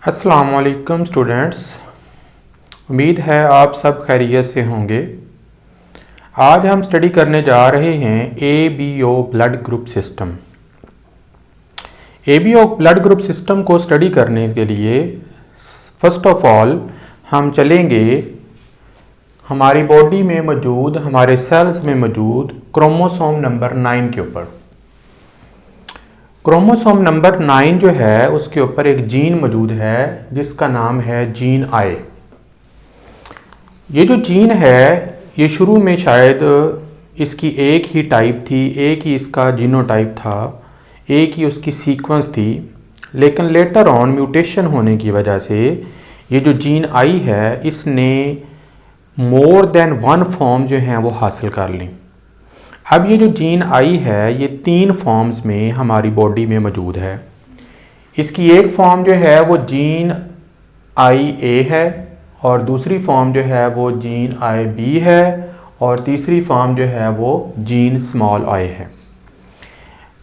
अस्सलाम वालेकुम स्टूडेंट्स, उम्मीद है आप सब खैरियत से होंगे। आज हम स्टडी करने जा रहे हैं ABO blood group system. ABO blood group system को स्टडी करने के लिए फर्स्ट ऑफ ऑल हम चलेंगे हमारी बॉडी में मौजूद, हमारे सेल्स में मौजूद क्रोमोसोम नंबर 9 के ऊपर। क्रोमोसोम नंबर 9 जो है उसके ऊपर एक जीन मौजूद है जिसका नाम है जीन आई। ये जो जीन है ये शुरू में शायद इसकी एक ही टाइप थी, एक ही इसका जीनोटाइप था, एक ही उसकी सीक्वेंस थी, लेकिन लेटर ऑन म्यूटेशन होने की वजह से ये जो जीन आई है इसने मोर देन वन फॉर्म जो हैं वो हासिल कर ली। अब ये जो जीन आई है ये 3 फॉर्म्स में हमारी बॉडी में मौजूद है। इसकी एक फॉर्म जो है वो जीन आई ए है, और दूसरी फॉर्म जो है वो जीन आई बी है, और तीसरी फॉर्म जो है वो जीन स्मॉल आई है।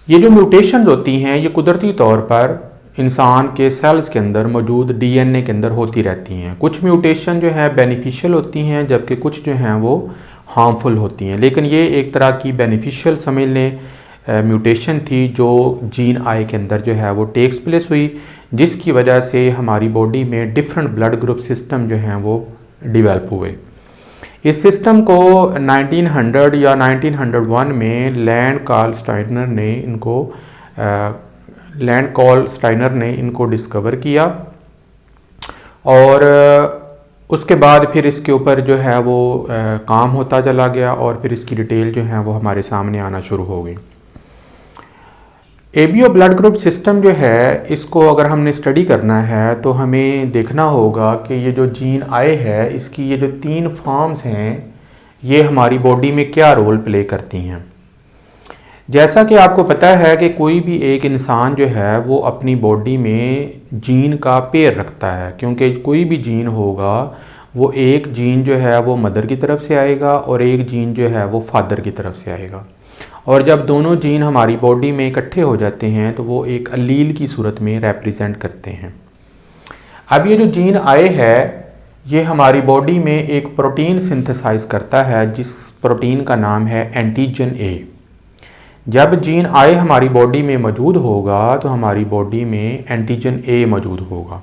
ये जो म्यूटेशन होती हैं ये कुदरती तौर पर इंसान के सेल्स के अंदर मौजूद DNA के अंदर होती रहती हैं। कुछ म्यूटेशन जो है बेनिफिशियल होती हैं जबकि कुछ जो हैं वो हार्मफुल होती हैं, लेकिन ये एक तरह की बेनिफिशियल समझ लें म्यूटेशन थी जो जीन आई के अंदर जो है वो टेक्स प्लेस हुई, जिसकी वजह से हमारी बॉडी में डिफरेंट ब्लड ग्रुप सिस्टम जो हैं वो डेवलप हुए। इस सिस्टम को 1900 या 1901 में लैंड कार्ल स्टाइनर ने इनको डिस्कवर किया, और उसके बाद फिर इसके ऊपर जो है वो काम होता चला गया, और फिर इसकी डिटेल जो है वो हमारे सामने आना शुरू हो गई। ABO ब्लड ग्रुप सिस्टम जो है इसको अगर हमने स्टडी करना है तो हमें देखना होगा कि ये जो जीन आई है इसकी ये जो 3 फॉर्म्स हैं ये हमारी बॉडी में क्या रोल प्ले करती हैं। जैसा कि आपको पता है कि कोई भी एक इंसान जो है वो अपनी बॉडी में जीन का पेयर रखता है, क्योंकि कोई भी जीन होगा वो एक जीन जो है वो मदर की तरफ से आएगा और एक जीन जो है वो फादर की तरफ से आएगा, और जब दोनों जीन हमारी बॉडी में इकट्ठे हो जाते हैं तो वो एक अलील की सूरत में रिप्रेजेंट करते हैं। अब ये जो जीन आई है ये हमारी बॉडी में एक प्रोटीन सिंथेसाइज करता है जिस प्रोटीन का नाम है एंटीजन ए। जब जीन आई हमारी बॉडी में मौजूद होगा तो हमारी बॉडी में एंटीजन ए मौजूद होगा।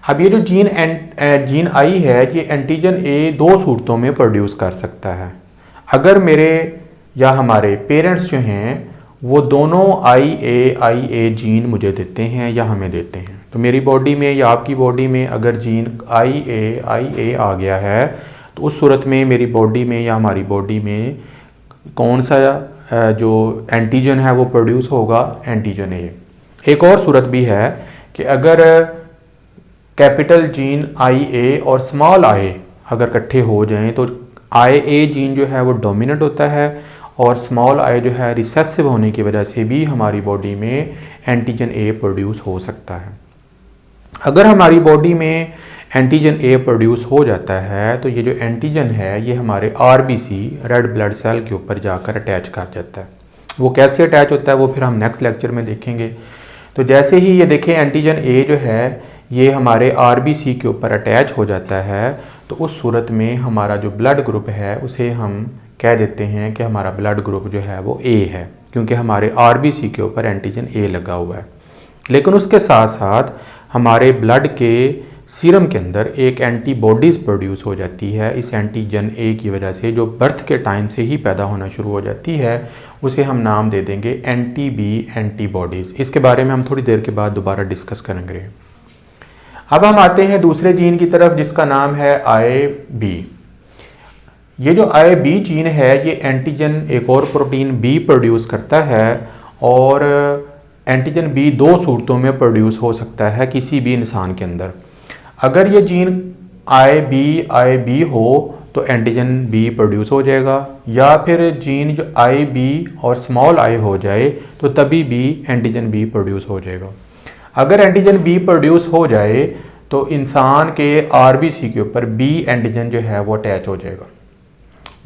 अब ये जो जीन आई है ये एंटीजन ए 2 सूरतों में प्रोड्यूस कर सकता है। अगर मेरे या हमारे पेरेंट्स जो हैं वो दोनों आई ए जीन मुझे देते हैं या हमें देते हैं, तो मेरी बॉडी में या आपकी बॉडी में अगर जीन आई ए आ गया है तो उस सूरत में मेरी बॉडी में या हमारी बॉडी में कौन सा जो एंटीजन है वो प्रोड्यूस होगा, एंटीजन ए। एक और सूरत भी है कि अगर कैपिटल जीन आई ए और स्मॉल आई अगर इकट्ठे हो जाएं तो आई ए जीन जो है वो डोमिनेंट होता है, और स्मॉल आई जो है रिसेसिव होने की वजह से भी हमारी बॉडी में एंटीजन ए प्रोड्यूस हो सकता है। अगर हमारी बॉडी में एंटीजन ए प्रोड्यूस हो जाता है तो ये जो एंटीजन है ये हमारे RBC रेड ब्लड सेल के ऊपर जाकर अटैच कर जाता है। वो कैसे अटैच होता है वो फिर हम नेक्स्ट लेक्चर में देखेंगे। तो जैसे ही ये देखें एंटीजन ए जो है ये हमारे RBC के ऊपर अटैच हो जाता है तो उस सूरत में हमारा जो ब्लड ग्रुप है उसे हम कह देते हैं कि हमारा ब्लड ग्रुप जो है वो ए है, क्योंकि हमारे RBC के ऊपर एंटीजन ए लगा हुआ है। लेकिन उसके साथ साथ हमारे ब्लड के सीरम के अंदर एक एंटीबॉडीज़ प्रोड्यूस हो जाती है इस एंटीजन ए की वजह से, जो बर्थ के टाइम से ही पैदा होना शुरू हो जाती है। उसे हम नाम दे देंगे एंटी-बी एंटीबॉडीज़। इसके बारे में हम थोड़ी देर के बाद दोबारा डिस्कस करेंगे। अब हम आते हैं दूसरे जीन की तरफ जिसका नाम है IB। ये जो IB जीन है ये एंटीजन एक और प्रोटीन बी प्रोड्यूस करता है, और एंटीजन बी 2 सूरतों में प्रोड्यूस हो सकता है किसी भी इंसान के अंदर। अगर ये जीन IB हो तो एंटीजन बी प्रोड्यूस हो जाएगा, या फिर जीन जो IB और स्मॉल आई हो जाए तो तभी भी एंटीजन बी प्रोड्यूस हो जाएगा। अगर एंटीजन बी प्रोड्यूस हो जाए तो इंसान के RBC के ऊपर बी एंटीजन जो है वो अटैच हो जाएगा।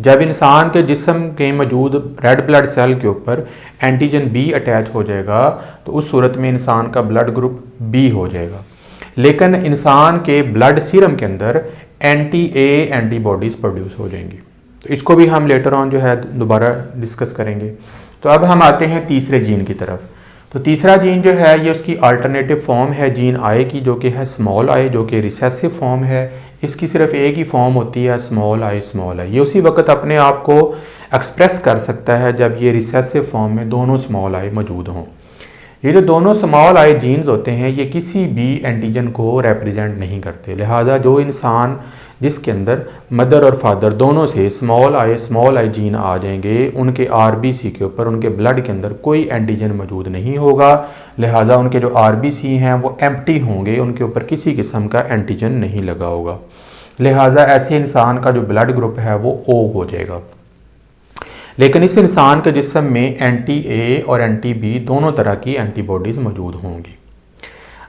जब इंसान के जिस्म के मौजूद रेड ब्लड सेल के ऊपर एंटीजन बी अटैच हो जाएगा तो उस सूरत में इंसान का ब्लड ग्रुप बी हो जाएगा। लेकिन इंसान के ब्लड सीरम के अंदर एंटी ए एंटीबॉडीज़ प्रोड्यूस हो जाएंगी। तो इसको भी हम लेटर ऑन जो है दोबारा डिस्कस करेंगे। तो अब हम आते हैं तीसरे जीन की तरफ। तो तीसरा जीन जो है ये उसकी अल्टरनेटिव फॉर्म है जीन आई की, जो कि है स्मॉल आई, जो कि रिसेसिव फॉर्म है। इसकी सिर्फ एक ही फॉर्म होती है स्मॉल आई। ये उसी वक्त अपने आप को एक्सप्रेस कर सकता है जब ये रिसेसिव फॉर्म में दोनों स्मॉल आई मौजूद हों। ये जो दोनों स्मॉल आई जीन्स होते हैं ये किसी भी एंटीजन को रिप्रेजेंट नहीं करते। लिहाजा जो इंसान जिसके अंदर मदर और फादर दोनों से स्मॉल आई जीन आ जाएंगे, उनके आरबीसी के ऊपर, उनके ब्लड के अंदर कोई एंटीजन मौजूद नहीं होगा। लिहाजा उनके जो आरबीसी हैं वो एम्प्टी होंगे, उनके ऊपर किसी किस्म का एंटीजन नहीं लगा होगा। लिहाजा ऐसे इंसान का जो ब्लड ग्रुप है वो ओ हो जाएगा। लेकिन इस इंसान के जिस्म में एंटी ए और एंटी बी दोनों तरह की एंटीबॉडीज़ मौजूद होंगी।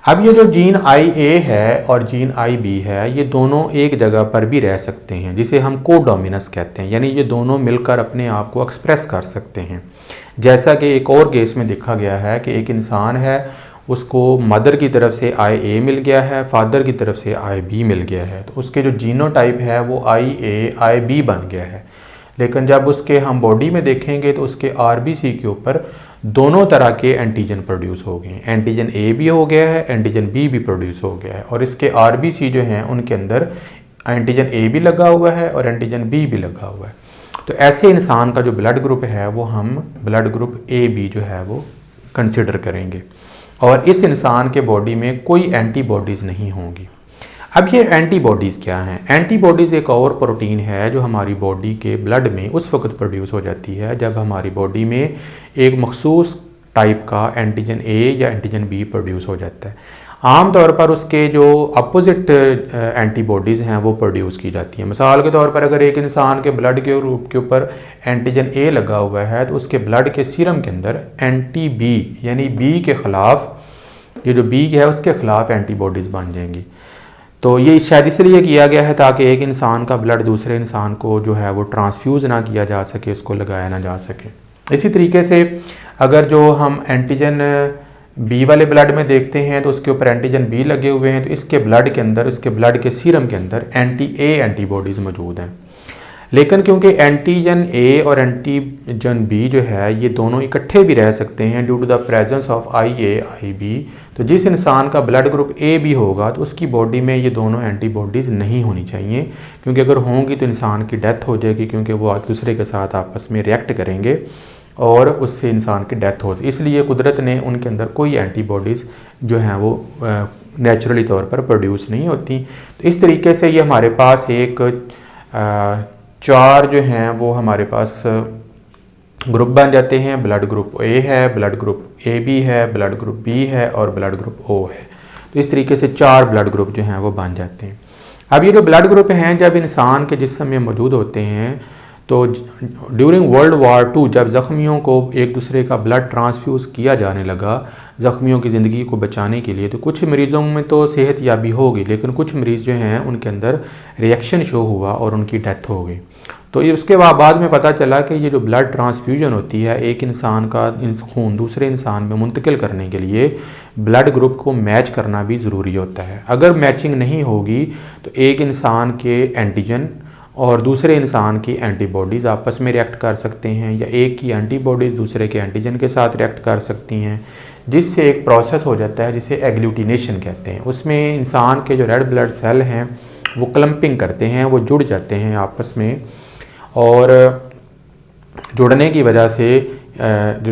अब ये जो जीन आई ए है और जीन आई बी है ये दोनों एक जगह पर भी रह सकते हैं, जिसे हम कोडोमिनस कहते हैं, यानी ये दोनों मिलकर अपने आप को एक्सप्रेस कर सकते हैं। जैसा कि एक और केस में देखा गया है कि एक इंसान है, उसको मदर की तरफ से आई ए मिल गया है, फादर की तरफ से आई बी मिल गया है, तो उसके जो जीनोटाइप है वो आई ए आई बी बन गया है। लेकिन जब उसके हम बॉडी में देखेंगे तो उसके आरबीसी के ऊपर दोनों तरह के एंटीजन प्रोड्यूस हो गए। एंटीजन ए भी हो गया है, एंटीजन बी भी प्रोड्यूस हो गया है, और इसके आरबीसी जो हैं उनके अंदर एंटीजन ए भी लगा हुआ है और एंटीजन बी भी लगा हुआ है। तो ऐसे इंसान का जो ब्लड ग्रुप है वो हम ब्लड ग्रुप ए बी जो है वो कंसिडर करेंगे, और इस इंसान के बॉडी में कोई एंटीबॉडीज़ नहीं होंगी। अब ये एंटीबॉडीज़ क्या हैं? एंटीबॉडीज़ एक और प्रोटीन है जो हमारी बॉडी के ब्लड में उस वक्त प्रोड्यूस हो जाती है जब हमारी बॉडी में एक मखसूस टाइप का एंटीजन ए या एंटीजन बी प्रोड्यूस हो जाता है। आम तौर पर उसके जो अपोजिट एंटीबॉडीज़ हैं वो प्रोड्यूस की जाती हैं। मिसाल के तौर पर अगर एक इंसान के ब्लड के ग्रुप के ऊपर एंटीजन ए लगा हुआ है तो उसके ब्लड के सीरम के अंदर एंटी बी यानी बी के ख़िलाफ़, ये जो बी है उसके ख़िलाफ़ एंटीबॉडीज़ बन जाएंगी। तो ये शायद इसलिए किया गया है ताकि एक इंसान का ब्लड दूसरे इंसान को जो है वो ट्रांसफ्यूज़ ना किया जा सके, उसको लगाया ना जा सके। इसी तरीके से अगर जो हम एंटीजन बी वाले ब्लड में देखते हैं तो उसके ऊपर एंटीजन बी लगे हुए हैं, तो इसके ब्लड के अंदर, इसके ब्लड के सीरम के अंदर एंटी ए एंटीबॉडीज़ मौजूद हैं। लेकिन क्योंकि एंटीजन ए और एंटीजन बी जो है ये दोनों इकट्ठे भी रह सकते हैं due to the presence of I A I B, तो जिस इंसान का ब्लड ग्रुप ए बी होगा तो उसकी बॉडी में ये दोनों एंटीबॉडीज़ नहीं होनी चाहिए, क्योंकि अगर होंगी तो इंसान की डेथ हो जाएगी, क्योंकि वो एक दूसरे के साथ आपस में रिएक्ट करेंगे और उससे इंसान की डेथ हो। इसलिए कुदरत ने उनके अंदर कोई एंटीबॉडीज़ जो हैं वो नेचुरली तौर पर प्रोड्यूस नहीं होती। तो इस तरीके से ये हमारे पास एक चार जो हैं वो हमारे पास ग्रुप बन जाते हैं। ब्लड ग्रुप ए है, ब्लड ग्रुप ए बी है, ब्लड ग्रुप बी है और ब्लड ग्रुप ओ है। तो इस तरीके से चार ब्लड ग्रुप जो हैं वो बन जाते हैं। अब ये जो ब्लड ग्रुप हैं जब इंसान के जिस्म में मौजूद होते हैं तो ड्यूरिंग वर्ल्ड वार 2 जब ज़ख्मियों को एक दूसरे का ब्लड ट्रांसफ्यूज़ किया जाने लगा ज़ख्मियों की ज़िंदगी को बचाने के लिए, तो कुछ मरीज़ों में तो सेहत याबी हो गई, लेकिन कुछ मरीज़ जो हैं उनके अंदर रिएक्शन शो हुआ और उनकी डेथ हो गई। तो ये उसके बाद में पता चला कि ये जो ब्लड ट्रांसफ्यूजन होती है एक इंसान का खून दूसरे इंसान में मुंतकिल करने के लिए ब्लड ग्रुप को मैच करना भी ज़रूरी होता है। अगर मैचिंग नहीं होगी तो एक इंसान के एंटीजन और दूसरे इंसान की एंटीबॉडीज़ आपस में रिएक्ट कर सकते हैं, या एक की एंटीबॉडीज़ दूसरे के एंटीजन के साथ रिएक्ट कर सकती हैं, जिससे एक प्रोसेस हो जाता है जिसे एग्लूटिनेशन कहते हैं। उसमें इंसान के जो रेड ब्लड सेल हैं वो क्लम्पिंग करते हैं, वो जुड़ जाते हैं आपस में, और जुड़ने की वजह से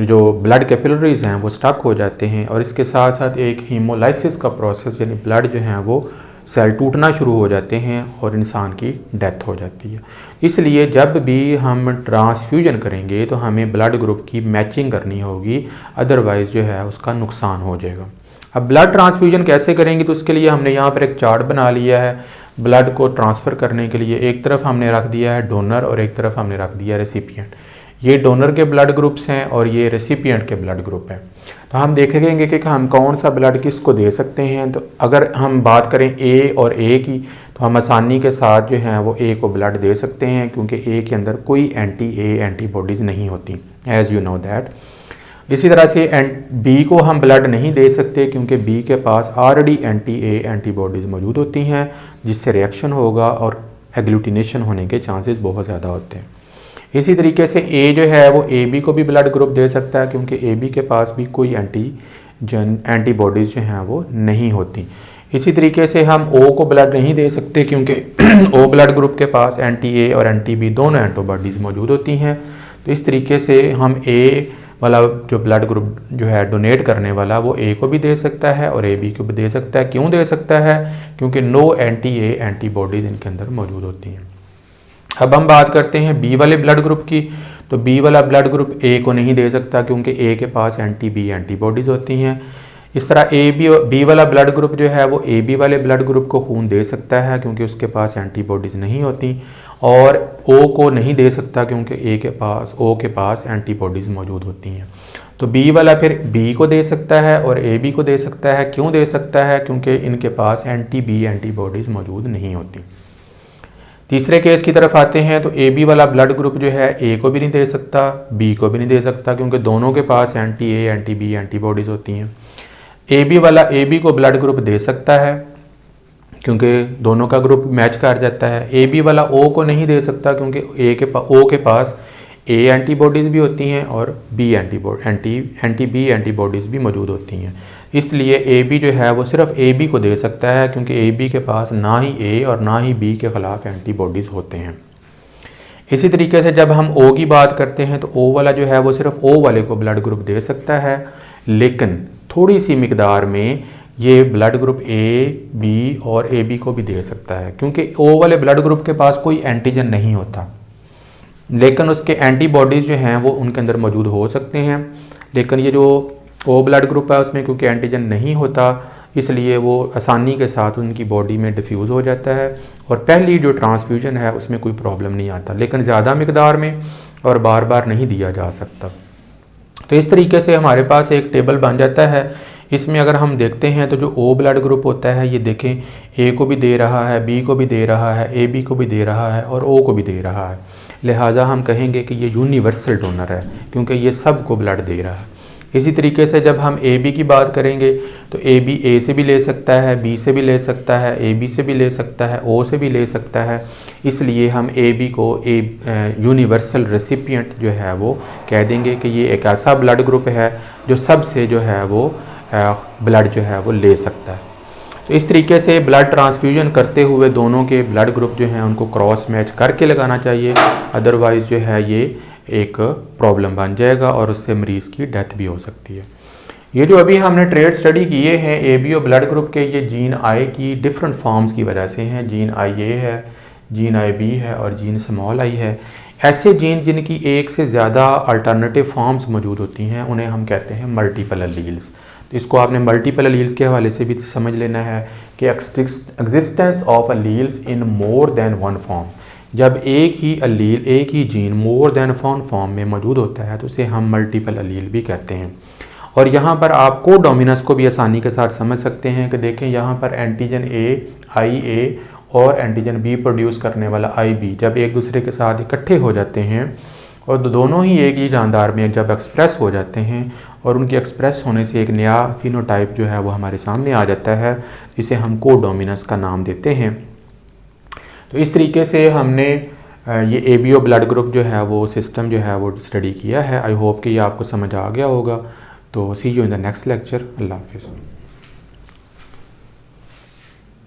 जो ब्लड कैपिलरीज हैं वो स्टक हो जाते हैं, और इसके साथ साथ एक हीमोलाइसिस का प्रोसेस यानी ब्लड जो हैं वो सेल टूटना शुरू हो जाते हैं और इंसान की डेथ हो जाती है। इसलिए जब भी हम ट्रांसफ्यूजन करेंगे तो हमें ब्लड ग्रुप की मैचिंग करनी होगी, अदरवाइज़ जो है उसका नुकसान हो जाएगा। अब ब्लड ट्रांसफ्यूजन कैसे करेंगे तो उसके लिए हमने यहाँ पर एक चार्ट बना लिया है। ब्लड को ट्रांसफ़र करने के लिए एक तरफ हमने रख दिया है डोनर और एक तरफ हमने रख दिया रेसिपिएंट। ये डोनर के ब्लड ग्रुप्स हैं और ये रेसिपिएंट के ब्लड ग्रुप हैं। तो हम देखेंगे कि हम कौन सा ब्लड किसको दे सकते हैं। तो अगर हम बात करें ए और ए की तो हम आसानी के साथ जो हैं वो ए को ब्लड दे सकते हैं, क्योंकि ए के अंदर कोई एंटी ए एंटीबॉडीज़ नहीं होती, एज़ यू नो दैट। इसी तरह से बी को हम ब्लड नहीं दे सकते क्योंकि बी के पास ऑलरेडी एंटी ए एंटीबॉडीज़ मौजूद होती हैं, जिससे रिएक्शन होगा और एग्लूटिनेशन होने के चांसेस बहुत ज़्यादा होते हैं। इसी तरीके से ए जो है वो ए बी को भी ब्लड ग्रुप दे सकता है क्योंकि ए बी के पास भी कोई एंटीबॉडीज़ जो हैं वो नहीं होती। इसी तरीके से हम ओ को ब्लड नहीं दे सकते क्योंकि ओ ब्लड ग्रुप के पास एंटी ए और एंटी बी दोनों एंटीबॉडीज़ मौजूद होती हैं। तो इस तरीके से हम ए वाला जो ब्लड ग्रुप जो है डोनेट करने वाला वो ए को भी दे सकता है और ए बी को भी दे सकता है। क्यों दे सकता है? क्योंकि नो एंटी ए एंटीबॉडीज़ इनके अंदर मौजूद होती हैं। अब हम बात करते हैं बी वाले ब्लड ग्रुप की। तो बी वाला ब्लड ग्रुप ए को नहीं दे सकता क्योंकि ए के पास एंटी बी एंटीबॉडीज़ होती हैं। इस तरह बी वाला ब्लड ग्रुप जो है वो ए बी वाले ब्लड ग्रुप को खून दे सकता है क्योंकि उसके पास एंटीबॉडीज़ नहीं होती, और ओ को नहीं दे सकता क्योंकि ओ के पास एंटीबॉडीज़ मौजूद होती हैं। तो बी वाला फिर बी को दे सकता है और ए बी को दे सकता है। क्यों दे सकता है? क्योंकि इनके पास एंटी बी एंटीबॉडीज़ मौजूद नहीं होती। तीसरे केस की तरफ आते हैं। तो ए बी वाला ब्लड ग्रुप जो है ए को भी नहीं दे सकता, बी को भी नहीं दे सकता क्योंकि दोनों के पास anti A anti B antibodies होती हैं। ए बी वाला ए बी को ब्लड ग्रुप दे सकता है क्योंकि दोनों का ग्रुप मैच कर जाता है। ए बी वाला ओ को नहीं दे सकता क्योंकि ओ के पास ए एंटीबॉडीज़ भी होती हैं और बी एंटी बी एंटीबॉडीज़ भी मौजूद होती हैं। इसलिए ए बी जो है वो सिर्फ ए बी को दे सकता है क्योंकि ए बी के पास ना ही ए और ना ही बी के ख़िलाफ़ एंटीबॉडीज़ होते हैं। इसी तरीके से जब हम ओ की बात करते हैं तो ओ वाला जो है वो सिर्फ ओ वाले को ब्लड ग्रुप दे सकता है, लेकिन थोड़ी सी मिकदार में ये ब्लड ग्रुप ए बी और ए बी को भी दे सकता है क्योंकि ओ वाले ब्लड ग्रुप के पास कोई एंटीजन नहीं होता, लेकिन उसके एंटीबॉडीज़ जो हैं वो उनके अंदर मौजूद हो सकते हैं। लेकिन ये जो ओ ब्लड ग्रुप है उसमें क्योंकि एंटीजन नहीं होता, इसलिए वो आसानी के साथ उनकी बॉडी में डिफ्यूज़ हो जाता है और पहली जो ट्रांसफ्यूजन है उसमें कोई प्रॉब्लम नहीं आता, लेकिन ज़्यादा मिकदार में और बार बार नहीं दिया जा सकता। तो इस तरीके से हमारे पास एक टेबल बन जाता है। इसमें अगर हम देखते हैं तो जो ओ ब्लड ग्रुप होता है ये देखें ए को भी दे रहा है, बी को भी दे रहा है, ए बी को भी दे रहा है और ओ को भी दे रहा है। लिहाजा हम कहेंगे कि ये यूनिवर्सल डोनर है क्योंकि ये सब को ब्लड दे रहा है। इसी तरीके से जब हम ए बी की बात करेंगे तो ए बी ए से भी ले सकता है, बी से भी ले सकता है, ए बी से भी ले सकता है, ओ से भी ले सकता है। इसलिए हम ए बी को यूनिवर्सल रेसिपिएंट जो है वो कह देंगे कि ये एक ऐसा ब्लड ग्रुप है जो सबसे जो है वो ब्लड जो है वो ले सकता है। तो इस तरीके से ब्लड ट्रांसफ्यूजन करते हुए दोनों के ब्लड ग्रुप जो हैं उनको क्रॉस मैच करके लगाना चाहिए, अदरवाइज़ जो है ये एक प्रॉब्लम बन जाएगा और उससे मरीज़ की डेथ भी हो सकती है। ये जो अभी हमने ट्रेड स्टडी किए हैं A B O blood group के, ये जीन आई की डिफरेंट फॉर्म्स की वजह से हैं। जीन आई ए है, जीन आई बी है और जीन स्मॉल आई है। ऐसे जीन जिनकी एक से ज़्यादा अल्टरनेटिव फॉर्म्स मौजूद होती हैं उन्हें हम कहते हैं मल्टीपल एलील्स। तो इसको आपने मल्टीपल एलील्स के हवाले से भी समझ लेना है कि existence of alleles in more than one form. जब एक ही एलील, एक ही gene more than one form में मौजूद होता है तो उसे हम मल्टीपल एलील भी कहते हैं। और यहाँ पर आप कोडोमिनेंस को भी आसानी के साथ समझ सकते हैं कि देखें यहाँ पर एंटीजन ए आई ए और एंटीजन बी प्रोड्यूस करने वाला आई बी जब एक दूसरे के साथ इकट्ठे हो जाते हैं और दोनों ही एक ही जानदार में जब एक्सप्रेस हो जाते हैं और उनके एक्सप्रेस होने से एक नया फिनोटाइप जो है वो हमारे सामने आ जाता है, इसे हम कोडोमिनेंस का नाम देते हैं। तो इस तरीके से हमने ये एबीओ ब्लड ग्रुप जो है वो सिस्टम जो है वो स्टडी किया है। आई होप कि ये आपको समझ आ गया होगा। तो see you in the next lecture. अल्लाह हाफिज़।